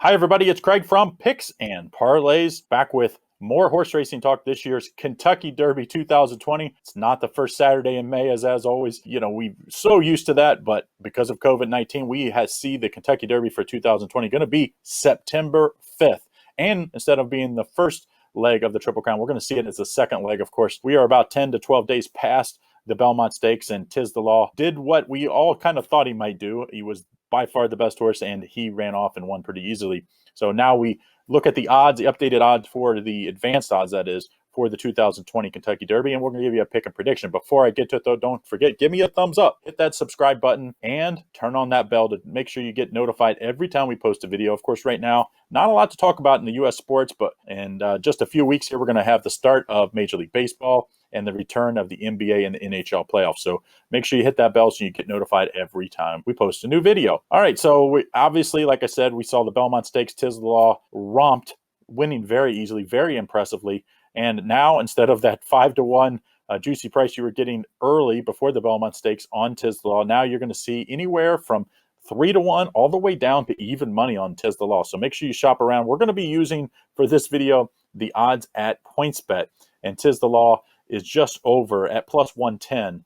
Hi, everybody. It's Craig from Picks and Parlays, back with more horse racing talk. This year's Kentucky Derby 2020. It's not the first Saturday in May, as always. We're so used to that, but because of COVID-19, we see the Kentucky Derby for 2020 going to be September 5th. And instead of being the first leg of the Triple Crown, we're going to see it as the second leg. Of course, we are about 10 to 12 days past the Belmont Stakes, and Tiz the Law did what we all kind of thought he might do. He was by far the best horse, and he ran off and won pretty easily. So now we look at the odds, the updated odds for the advanced odds, that is, for the 2020 Kentucky Derby, and we're going to give you a pick and prediction. Before I get to it, though, don't forget, give me a thumbs up, hit that subscribe button, and turn on that bell to make sure you get notified every time we post a video. Of course, right now, not a lot to talk about in the U.S. sports, but in just a few weeks here, we're going to have the start of Major League Baseball and the return of the NBA and the NHL playoffs. So make sure you hit that bell so you get notified every time we post a new video. All right, so obviously, like I said, we saw the Belmont Stakes. Tiz the Law romped, winning very easily, very impressively. And now, instead of that 5-1 juicy price you were getting early before the Belmont Stakes on Tiz the Law, now you're going to see anywhere from 3-1 all the way down to even money on Tiz the Law. So make sure you shop around. We're going to be using, for this video, the odds at PointsBet. And Tiz the Law is just over at plus 110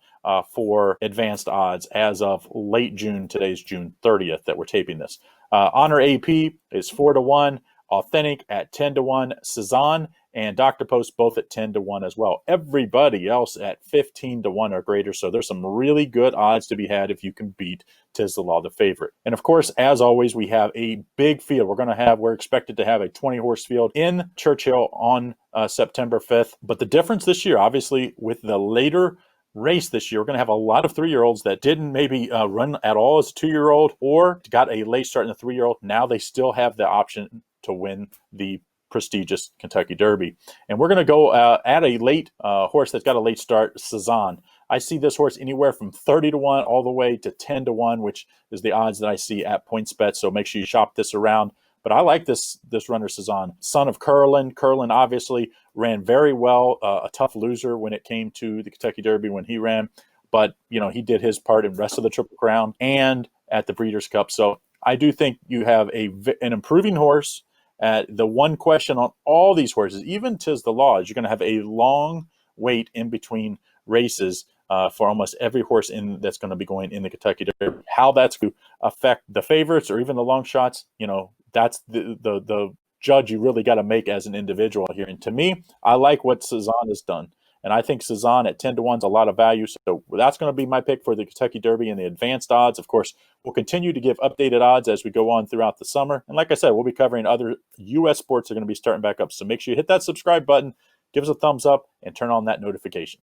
for advanced odds as of late June. Today's June 30th that we're taping this. Honor AP is 4-1. Authentic at 10-1. Cezanne and Dr. Post both at 10-1 as well. Everybody else at 15-1 or greater. So there's some really good odds to be had if you can beat Tiz the Law, the favorite. And of course, as always, we have a big field. We're expected to have a 20-horse field in Churchill on September 5th. But the difference this year, obviously, with the later race this year, we're going to have a lot of 3-year-olds that didn't maybe run at all as a 2-year-old or got a late start in the 3-year-old. Now they still have the option to win the prestigious Kentucky Derby. And we're going to go at a late horse that's got a late start, Cezanne. I see this horse anywhere from 30-1 all the way to 10-1, which is the odds that I see at PointsBet. So make sure you shop this around. But I like this runner, Cezanne. Son of Curlin. Curlin obviously ran very well, a tough loser when it came to the Kentucky Derby when he ran. But, he did his part in the rest of the Triple Crown and at the Breeders' Cup. So I do think you have an improving horse. The one question on all these horses, even Tiz the Law, is you're going to have a long wait in between races for almost every horse that's going to be going in the Kentucky Derby. How that's going to affect the favorites or even the long shots, that's the judge you really got to make as an individual here. And to me, I like what Cezanne has done. And I think Cezanne at 10-1 is a lot of value. So that's going to be my pick for the Kentucky Derby and the advanced odds. Of course, we'll continue to give updated odds as we go on throughout the summer. And like I said, we'll be covering other U.S. sports that are going to be starting back up. So make sure you hit that subscribe button, give us a thumbs up, and turn on that notification.